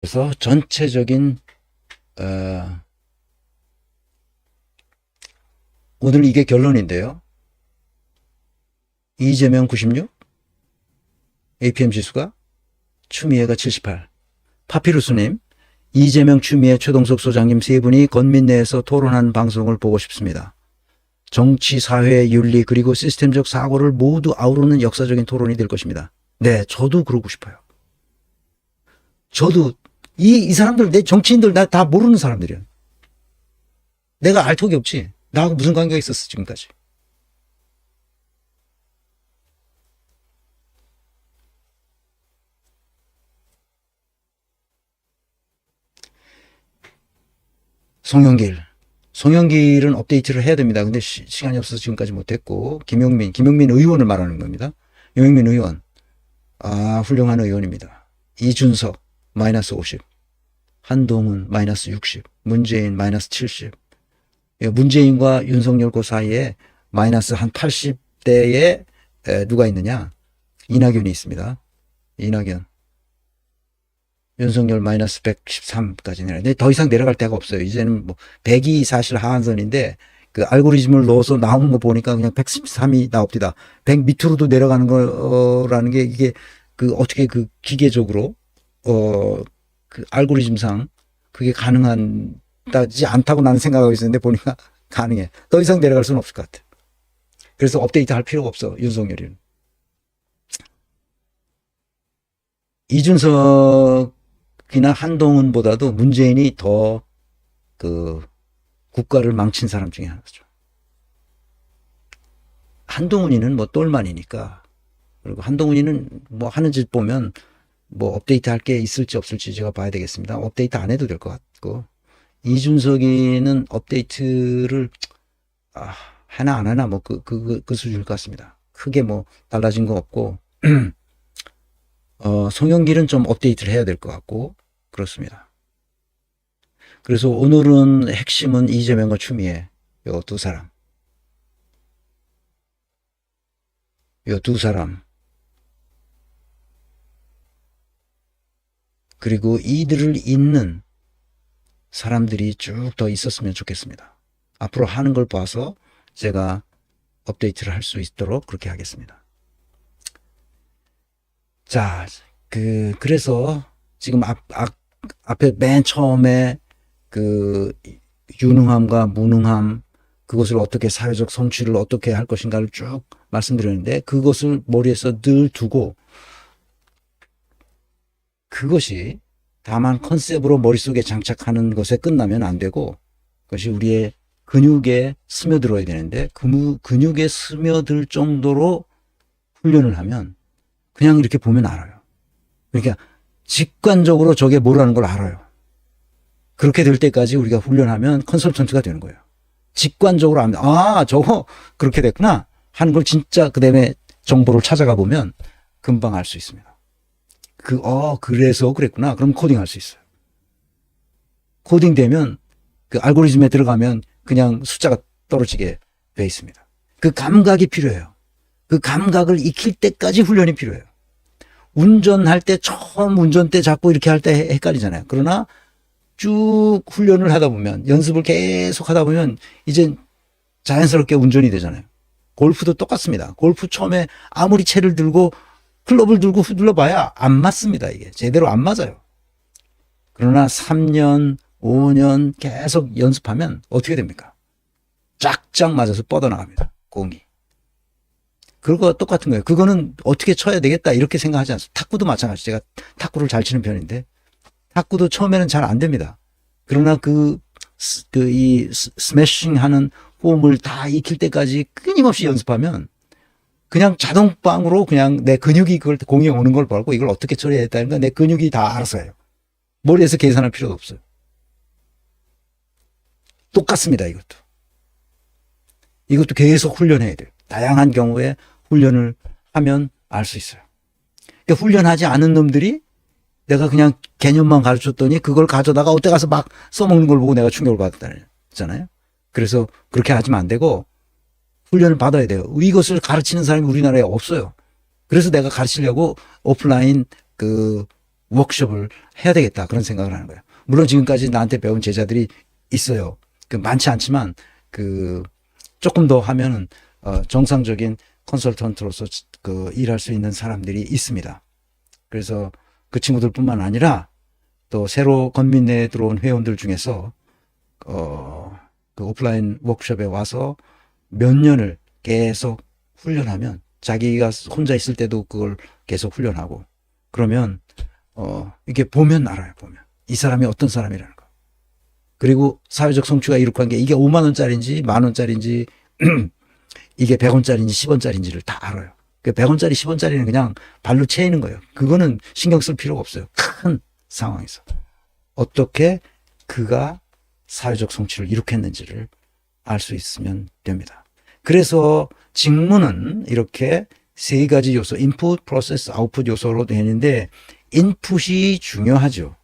그래서 전체적인 오늘 이게 결론인데요. 이재명 96, APM 지수가, 추미애가 78. 파피루스님, 이재명, 추미애, 최동석 소장님 세 분이 건민내에서 토론한 방송을 보고 싶습니다. 정치, 사회, 윤리 그리고 시스템적 사고를 모두 아우르는 역사적인 토론이 될 것입니다. 네, 저도 그러고 싶어요. 저도 이 사람들, 내 정치인들 나 다 모르는 사람들이야. 내가 알 턱이 없지. 나하고 무슨 관계가 있었어 지금까지. 송영길은 업데이트를 해야 됩니다. 근데 시간이 없어서 지금까지 못했고, 김용민 의원을 말하는 겁니다. 김용민 의원, 훌륭한 의원입니다. 이준석 마이너스 50, 한동훈 마이너스 60, 문재인 마이너스 70. 문재인과 윤석열 그 사이에 마이너스 한 80대에 누가 있느냐? 이낙연이 있습니다. 이낙연. 윤석열 마이너스 113까지 내려가는데 더 이상 내려갈 데가 없어요. 이제는 뭐 100이 사실 하한선인데 그 알고리즘을 넣어서 나오는 거 보니까 그냥 113이 나옵니다. 100 밑으로도 내려가는 거라는 게 이게 그 어떻게 그 기계적으로 그 알고리즘상 그게 가능하지 않다고 나는 생각하고 있었는데 보니까 가능해. 더 이상 내려갈 수는 없을 것 같아. 그래서 업데이트 할 필요가 없어. 윤석열이는. 이준석이나 한동훈보다도 문재인이 더 그 국가를 망친 사람 중에 하나죠. 한동훈이는 뭐 똘만이니까. 그리고 한동훈이는 뭐 하는 짓 보면 뭐 업데이트 할 게 있을지 없을지 제가 봐야 되겠습니다. 업데이트 안 해도 될 것 같고. 이준석이는 업데이트를 하나 안 하나 뭐 그 수준일 것 같습니다. 크게 뭐 달라진 거 없고 송영길은 좀 업데이트를 해야 될 것 같고 그렇습니다. 그래서 오늘은 핵심은 이재명과 추미애 요 두 사람. 그리고 이들을 잇는 사람들이 쭉 더 있었으면 좋겠습니다. 앞으로 하는 걸 봐서 제가 업데이트를 할 수 있도록 그렇게 하겠습니다. 자, 그래서 지금 앞에 맨 처음에 그 유능함과 무능함, 그것을 어떻게 사회적 성취를 어떻게 할 것인가를 쭉 말씀드렸는데 그것을 머리에서 늘 두고 그것이 다만 컨셉으로 머릿속에 장착하는 것에 끝나면 안 되고 그것이 우리의 근육에 스며들어야 되는데 근육에 스며들 정도로 훈련을 하면 그냥 이렇게 보면 알아요. 그러니까 직관적으로 저게 뭐라는 걸 알아요. 그렇게 될 때까지 우리가 훈련하면 컨설턴트가 되는 거예요. 직관적으로 하면 저거 그렇게 됐구나 하는 걸 진짜 그다음에 정보를 찾아가 보면 금방 알 수 있습니다. 그래서 그랬구나. 그럼 코딩할 수 있어요. 코딩 되면 그 알고리즘에 들어가면 그냥 숫자가 떨어지게 돼 있습니다. 그 감각이 필요해요. 그 감각을 익힐 때까지 훈련이 필요해요. 운전할 때 처음 운전대 잡고 이렇게 할 때 헷갈리잖아요. 그러나 쭉 훈련을 하다 보면 연습을 계속 하다 보면 이제 자연스럽게 운전이 되잖아요. 골프도 똑같습니다. 골프 처음에 아무리 채를 들고 클럽을 들고 휘둘러봐야 안 맞습니다. 이게 제대로 안 맞아요. 그러나 3년, 5년 계속 연습하면 어떻게 됩니까? 쫙쫙 맞아서 뻗어나갑니다. 공이. 그거 똑같은 거예요. 그거는 어떻게 쳐야 되겠다 이렇게 생각하지 않습니다. 탁구도 마찬가지. 제가 탁구를 잘 치는 편인데 탁구도 처음에는 잘 안 됩니다. 그러나 이 스매싱 하는 폼을 다 익힐 때까지 끊임없이 연습하면 그냥 자동방으로 그냥 내 근육이 그걸 공이 오는 걸 보고 이걸 어떻게 처리해야 된다는 건 내 근육이 다 알아서 해요. 머리에서 계산할 필요도 없어요. 똑같습니다. 이것도 계속 훈련해야 돼요. 다양한 경우에 훈련을 하면 알 수 있어요. 그러니까 훈련하지 않은 놈들이 내가 그냥 개념만 가르쳤더니 그걸 가져다가 어디 가서 막 써먹는 걸 보고 내가 충격을 받았잖아요. 그래서 그렇게 하시면 안 되고 훈련을 받아야 돼요. 이것을 가르치는 사람이 우리나라에 없어요. 그래서 내가 가르치려고 오프라인 워크숍을 해야 되겠다 그런 생각을 하는 거예요. 물론 지금까지 나한테 배운 제자들이 있어요. 많지 않지만 조금 더 하면은 정상적인 컨설턴트로서 일할 수 있는 사람들이 있습니다. 그래서 그 친구들뿐만 아니라 또 새로 건민내에 들어온 회원들 중에서 그 오프라인 워크숍에 와서 몇 년을 계속 훈련하면 자기가 혼자 있을 때도 그걸 계속 훈련하고 그러면 이게 보면 알아요. 보면 이 사람이 어떤 사람이라는 거. 그리고 사회적 성취가 이룩한 게 이게 5만 원짜리인지 만 원짜리인지 이게 100원짜리인지 10원짜리인지를 다 알아요. 그 100원짜리 10원짜리는 그냥 발로 채이는 거예요. 그거는 신경 쓸 필요가 없어요. 큰 상황에서 어떻게 그가 사회적 성취를 이룩했는지를 알 수 있으면 됩니다. 그래서 직무는 이렇게 세 가지 요소, 인풋, 프로세스, 아웃풋 요소로 되는데 인풋이 중요하죠.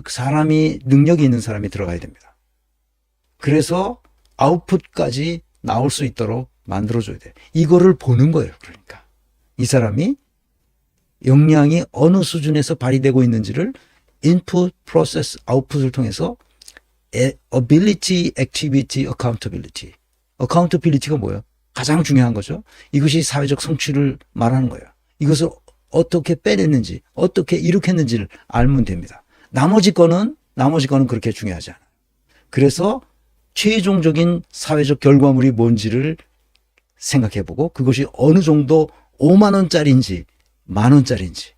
사람이 능력이 있는 사람이 들어가야 됩니다. 그래서 아웃풋까지 나올 수 있도록 만들어줘야 돼요. 이거를 보는 거예요. 그러니까 이 사람이 역량이 어느 수준에서 발휘되고 있는지를 인풋, 프로세스, 아웃풋을 통해서 ability, activity, accountability. accountability가 뭐예요? 가장 중요한 거죠. 이것이 사회적 성취를 말하는 거예요. 이것을 어떻게 빼냈는지, 어떻게 이룩했는지를 알면 됩니다. 나머지 거는 그렇게 중요하지 않아요. 그래서 최종적인 사회적 결과물이 뭔지를 생각해보고 그것이 어느 정도 5만 원짜리인지 만 원짜리인지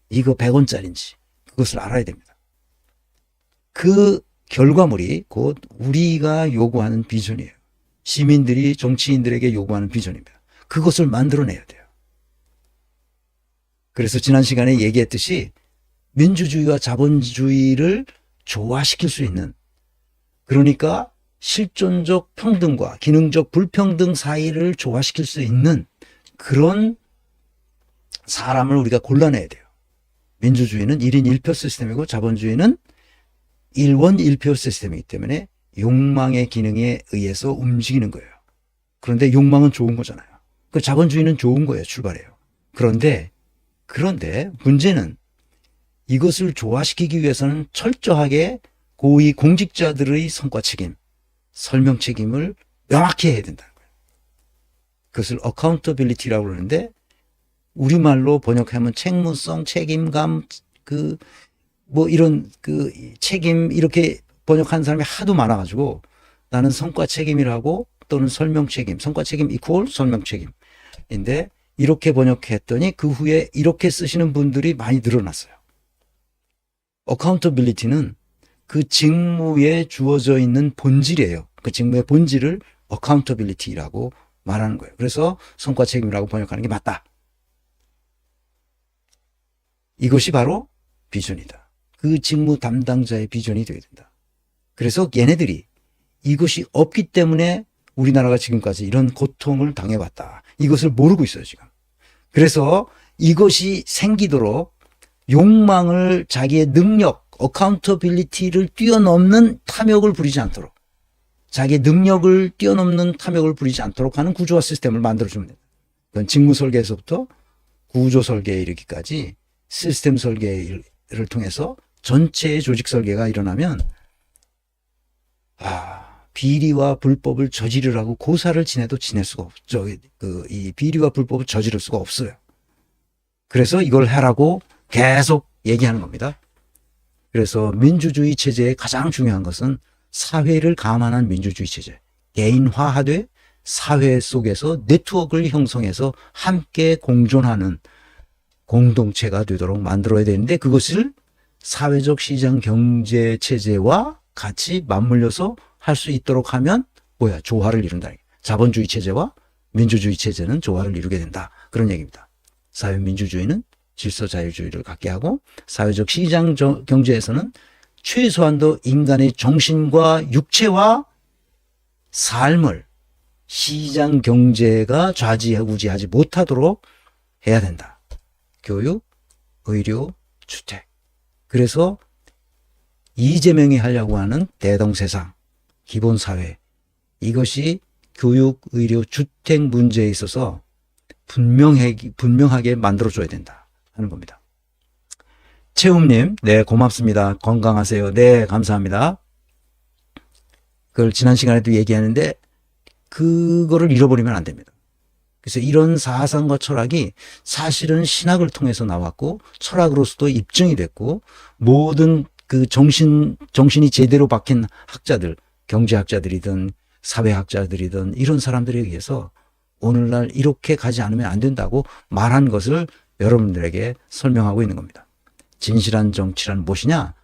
이거 100원짜리인지 그것을 알아야 됩니다. 그 결과물이 곧 우리가 요구하는 비전이에요. 시민들이 정치인들에게 요구하는 비전입니다. 그것을 만들어내야 돼요. 그래서 지난 시간에 얘기했듯이 민주주의와 자본주의를 조화시킬 수 있는, 그러니까 실존적 평등과 기능적 불평등 사이를 조화시킬 수 있는 그런 사람을 우리가 골라내야 돼요. 민주주의는 1인 1표 시스템이고 자본주의는 1원 1표 시스템이기 때문에 욕망의 기능에 의해서 움직이는 거예요. 그런데 욕망은 좋은 거잖아요. 그 자본주의는 좋은 거예요. 출발해요. 그런데 문제는 이것을 조화시키기 위해서는 철저하게 고위 공직자들의 성과 책임, 설명 책임을 명확히 해야 된다는 거예요. 그것을 accountability라고 그러는데 우리말로 번역하면 책무성, 책임감, 이런 책임 이렇게 번역한 사람이 하도 많아가지고 나는 성과 책임이라고 또는 설명 책임, 성과 책임 이퀄 설명 책임인데 이렇게 번역했더니 그 후에 이렇게 쓰시는 분들이 많이 늘어났어요. accountability는 그 직무에 주어져 있는 본질이에요. 그 직무의 본질을 accountability라고 말하는 거예요. 그래서 성과 책임이라고 번역하는 게 맞다. 이것이 바로 비전이다. 그 직무 담당자의 비전이 되어야 된다. 그래서 얘네들이 이것이 없기 때문에 우리나라가 지금까지 이런 고통을 당해왔다. 이것을 모르고 있어요, 지금. 그래서 이것이 생기도록 욕망을 자기의 능력, 어카운터빌리티를 뛰어넘는 탐욕을 부리지 않도록, 자기의 능력을 뛰어넘는 탐욕을 부리지 않도록 하는 구조화 시스템을 만들어주면 됩니다. 그건 직무 설계에서부터 구조 설계에 이르기까지 시스템 설계를 통해서 전체의 조직 설계가 일어나면 비리와 불법을 저지르라고 고사를 지내도 지낼 수가 없죠. 이 비리와 불법을 저지를 수가 없어요. 그래서 이걸 하라고 계속 얘기하는 겁니다. 그래서 민주주의 체제의 가장 중요한 것은 사회를 감안한 민주주의 체제. 개인화하되 사회 속에서 네트워크를 형성해서 함께 공존하는 공동체가 되도록 만들어야 되는데 그것을 사회적 시장 경제 체제와 같이 맞물려서 할 수 있도록 하면 조화를 이룬다. 자본주의 체제와 민주주의 체제는 조화를 이루게 된다. 그런 얘기입니다. 사회민주주의는 질서 자유주의를 갖게 하고 사회적 시장 경제에서는 최소한도 인간의 정신과 육체와 삶을 시장 경제가 좌지우지하지 못하도록 해야 된다. 교육, 의료, 주택. 그래서 이재명이 하려고 하는 대동세상, 기본사회, 이것이 교육, 의료, 주택 문제에 있어서 분명하게 만들어줘야 된다 하는 겁니다. 최음님, 네, 고맙습니다. 건강하세요. 네, 감사합니다. 그걸 지난 시간에도 얘기하는데, 그거를 잃어버리면 안 됩니다. 그래서 이런 사상과 철학이 사실은 신학을 통해서 나왔고, 철학으로서도 입증이 됐고, 모든 그 정신이 제대로 박힌 학자들, 경제학자들이든 사회학자들이든 이런 사람들에 의해서 오늘날 이렇게 가지 않으면 안 된다고 말한 것을 여러분들에게 설명하고 있는 겁니다. 진실한 정치란 무엇이냐?